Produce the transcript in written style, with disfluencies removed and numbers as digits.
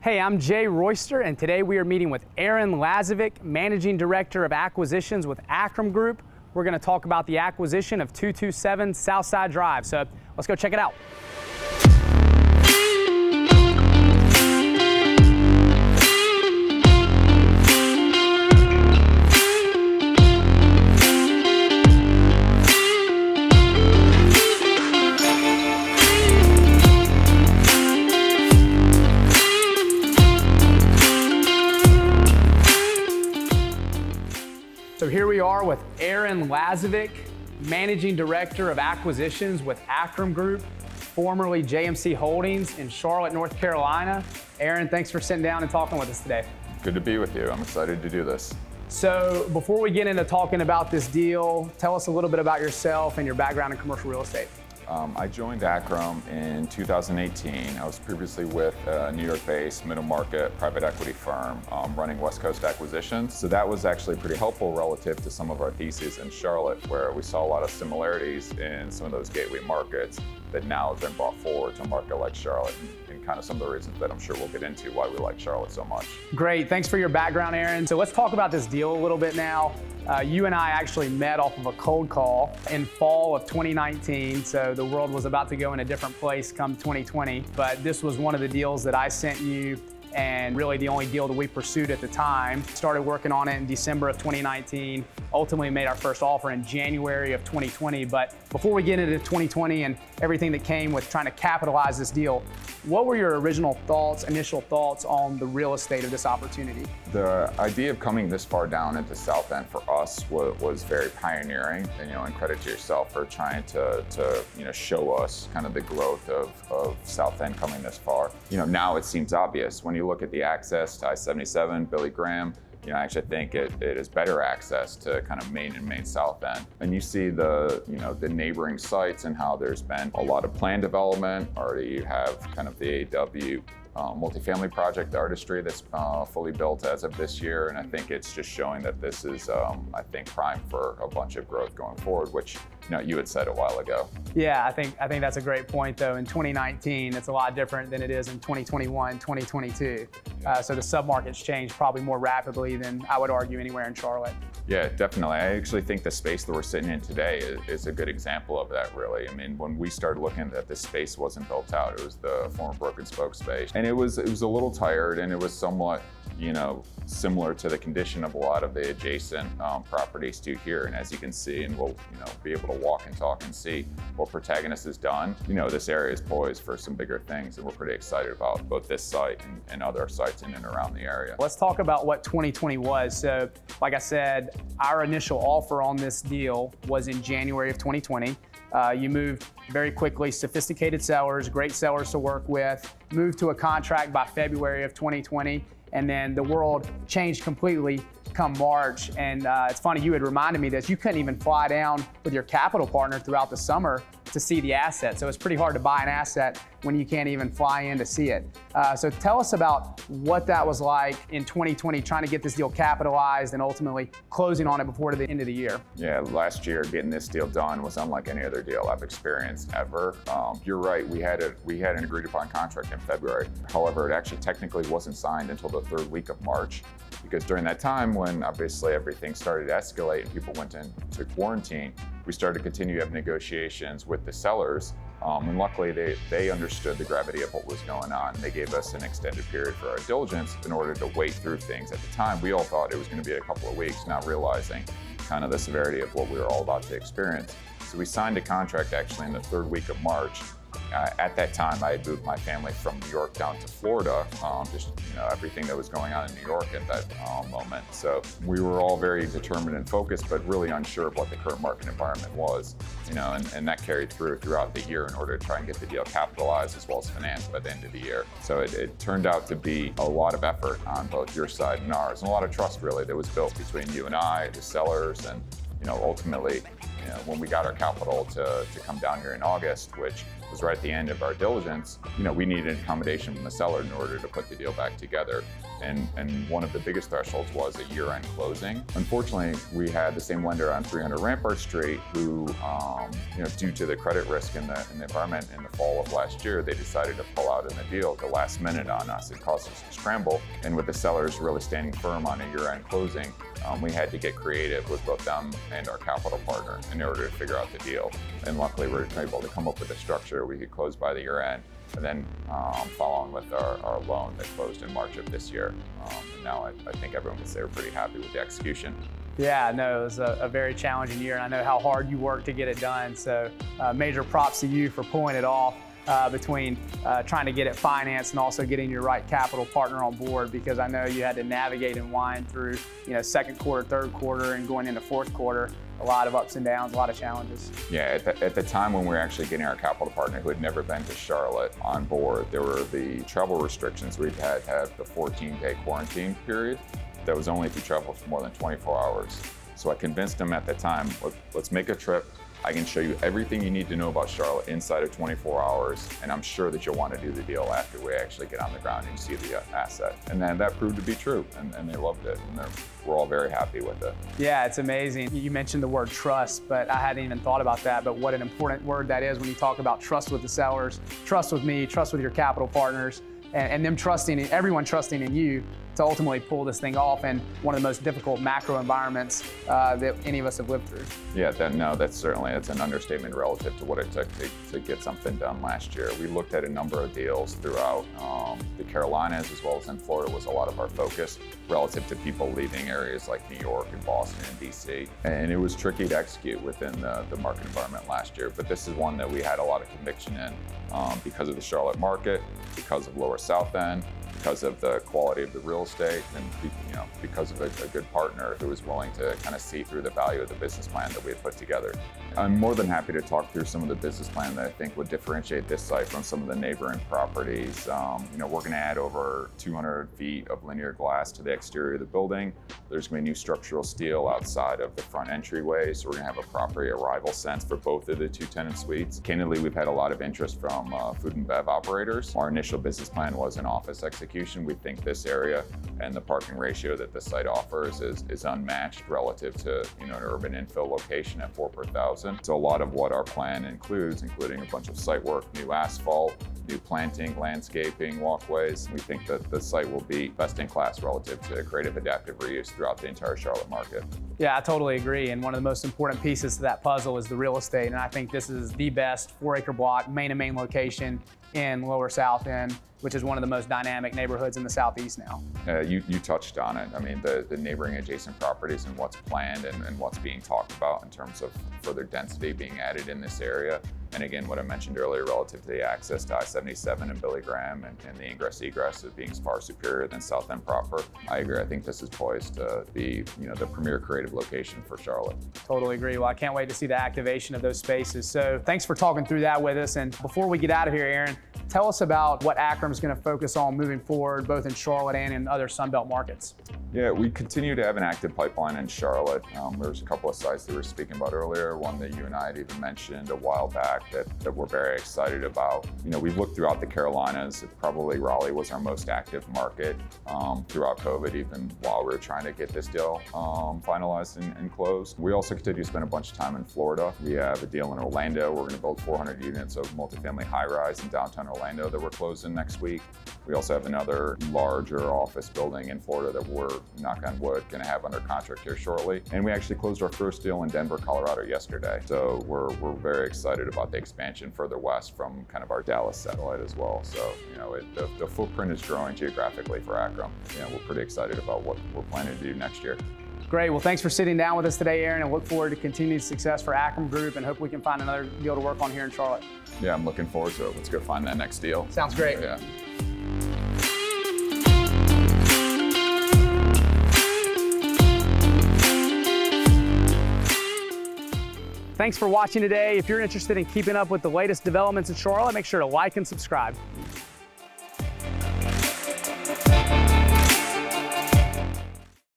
Hey, I'm Jay Royster, and today we are meeting with Aaron Lazovik, Managing Director of Acquisitions with Acram Group. We're going to talk about the acquisition of 227 Southside Drive. So let's go check it out. So here we are with Aaron Lazovik, Managing Director of Acquisitions with Acram Group, formerly JMC Holdings in Charlotte, North Carolina. Aaron, thanks for sitting down and talking with us today. Good to be with you. I'm excited to do this. So before we get into talking about this deal, tell us a little bit about yourself and your background in commercial real estate. I joined Acram in 2018. I was previously with a New York-based middle market private equity firm running West Coast acquisitions. So that was actually pretty helpful relative to some of our theses in Charlotte, where we saw a lot of similarities in some of those gateway markets that now have been brought forward to a market like Charlotte, and kind of some of the reasons that I'm sure we'll get into why we like Charlotte so much. Great, thanks for your background, Aaron. So let's talk about this deal a little bit now. You and I actually met off of a cold call in fall of 2019, so the world was about to go in a different place come 2020, but this was one of the deals that I sent you, and really the only deal that we pursued at the time. Started working on it in December of 2019, ultimately made our first offer in January of 2020. But before we get into 2020 and everything that came with trying to capitalize this deal, what were your original thoughts, initial thoughts on the real estate of this opportunity? The idea of coming this far down into South End for us was very pioneering, and credit to yourself for trying to show us kind of the growth of South End coming this far. Now it seems obvious when you look at the access to I-77, Billy Graham. I actually think it is better access to kind of Main and Main South End. And you see the neighboring sites and how there's been a lot of planned development. Already you have kind of the AW multifamily project, the Artistry, that's fully built as of this year. And I think it's just showing that this is, I think, prime for a bunch of growth going forward, which you had said a while ago. Yeah, I think that's a great point, though. In 2019, it's a lot different than it is in 2021, 2022. So the submarket's changed probably more rapidly than I would argue anywhere in Charlotte. Yeah, definitely. I actually think the space that we're sitting in today is a good example of that, really. I mean, when we started looking at this space wasn't built out. It was the former Broken Spoke space. And it was a little tired, and it was somewhat, similar to the condition of a lot of the adjacent properties to here. And as you can see, and we'll be able to walk and talk and see what Protagonist has done, this area is poised for some bigger things, and we're pretty excited about both this site and other sites in and around the area. Let's talk about what 2020 was. So, like I said, our initial offer on this deal was in January of 2020. You moved very quickly, sophisticated sellers, great sellers to work with, moved to a contract by February of 2020, and then the world changed completely come March. And it's funny, you had reminded me that you couldn't even fly down with your capital partner throughout the summer to see the asset. So it's pretty hard to buy an asset when you can't even fly in to see it. So tell us about what that was like in 2020, trying to get this deal capitalized and ultimately closing on it before the end of the year. Yeah, last year getting this deal done was unlike any other deal I've experienced ever. You're right, we had an agreed upon contract in February. However, it actually technically wasn't signed until the third week of March, because during that time when obviously everything started to escalate and people went into quarantine, we started to continue to have negotiations with the sellers. And luckily they understood the gravity of what was going on. They gave us an extended period for our diligence in order to wait through things. At the time, we all thought it was going to be a couple of weeks, not realizing kind of the severity of what we were all about to experience. So we signed a contract actually in the third week of March. At that time, I had moved my family from New York down to Florida, everything that was going on in New York at that moment. So we were all very determined and focused, but really unsure of what the current market environment was, and that carried throughout the year in order to try and get the deal capitalized as well as financed by the end of the year. So it turned out to be a lot of effort on both your side and ours, and a lot of trust really that was built between you and I, the sellers, and ultimately, when we got our capital to come down here in August, which was right at the end of our diligence, we needed an accommodation from the seller in order to put the deal back together. And one of the biggest thresholds was a year-end closing. Unfortunately, we had the same lender on 300 Rampart Street who, due to the credit risk in the environment in the fall of last year, they decided to pull out in the deal at the last minute on us. It caused us to scramble. And with the sellers really standing firm on a year-end closing, we had to get creative with both them and our capital partner in order to figure out the deal. And luckily, we were able to come up with a structure we could close by the year end, and then follow on with our loan that closed in March of this year. And now I think everyone would say we're pretty happy with the execution. Yeah, no, it was a very challenging year, and I know how hard you worked to get it done. So major props to you for pulling it off between trying to get it financed and also getting your right capital partner on board, because I know you had to navigate and wind through, second quarter, third quarter, and going into fourth quarter. A lot of ups and downs, a lot of challenges. Yeah, at the time when we were actually getting our capital partner who had never been to Charlotte on board, there were the travel restrictions. We had to have the 14-day quarantine period that was only if you traveled for more than 24 hours. So I convinced them at the time, let's make a trip. I can show you everything you need to know about Charlotte inside of 24 hours, and I'm sure that you'll want to do the deal after we actually get on the ground and see the asset. And then that proved to be true, and they loved it, and we're all very happy with it. Yeah, it's amazing. You mentioned the word trust, but I hadn't even thought about that, but what an important word that is when you talk about trust with the sellers, trust with me, trust with your capital partners, and them trusting, everyone trusting in you to ultimately pull this thing off in one of the most difficult macro environments that any of us have lived through. Yeah, that's an understatement relative to what it took to get something done last year. We looked at a number of deals throughout the Carolinas, as well as in Florida was a lot of our focus relative to people leaving areas like New York and Boston and DC. And it was tricky to execute within the market environment last year, but this is one that we had a lot of conviction in because of the Charlotte market, because of lower South End, because of the quality of the real estate, and because of a good partner who was willing to kind of see through the value of the business plan that we had put together. I'm more than happy to talk through some of the business plan that I think would differentiate this site from some of the neighboring properties. We're going to add over 200 feet of linear glass to the exterior of the building. There's going to be new structural steel outside of the front entryway, so we're going to have a property arrival sense for both of the two tenant suites. Candidly, we've had a lot of interest from food and bev operators. Our initial business plan was an office execution. We think this area and the parking ratio that the site offers is unmatched relative to an urban infill location at 4 per thousand. So a lot of what our plan includes, including a bunch of site work, new asphalt, new planting, landscaping, walkways. We think that the site will be best in class relative to creative adaptive reuse throughout the entire Charlotte market. Yeah, I totally agree. And one of the most important pieces to that puzzle is the real estate. And I think this is the best 4-acre block, main-to-main location in Lower South End, which is one of the most dynamic neighborhoods in the Southeast now. You touched on it. I mean, the neighboring adjacent properties and what's planned and what's being talked about in terms of further density being added in this area. And again, what I mentioned earlier relative to the access to I-77 and Billy Graham and the ingress-egress as being far superior than South End proper. I agree. I think this is poised to be, the premier creative location for Charlotte. Totally agree. Well, I can't wait to see the activation of those spaces. So thanks for talking through that with us. And before we get out of here, Aaron, tell us about what Acram's going to focus on moving forward, both in Charlotte and in other Sunbelt markets. Yeah, we continue to have an active pipeline in Charlotte. There's a couple of sites that we were speaking about earlier, one that you and I had even mentioned a while back that we're very excited about. We've looked throughout the Carolinas. Probably Raleigh was our most active market throughout COVID, even while we were trying to get this deal finalized and closed. We also continue to spend a bunch of time in Florida. We have a deal in Orlando. We're going to build 400 units of multifamily high-rise in downtown Orlando that we're closing next week. We also have another larger office building in Florida that we're, knock on wood, going to have under contract here shortly. And we actually closed our first deal in Denver, Colorado yesterday. So we're very excited about the expansion further west from kind of our Dallas satellite as well. So, the footprint is growing geographically for Acram. We're pretty excited about what we're planning to do next year. Great. Well, thanks for sitting down with us today, Aaron, and look forward to continued success for Acram Group and hope we can find another deal to work on here in Charlotte. Yeah, I'm looking forward to it. Let's go find that next deal. Sounds great. Yeah. Thanks for watching today. If you're interested in keeping up with the latest developments in Charlotte, make sure to like and subscribe.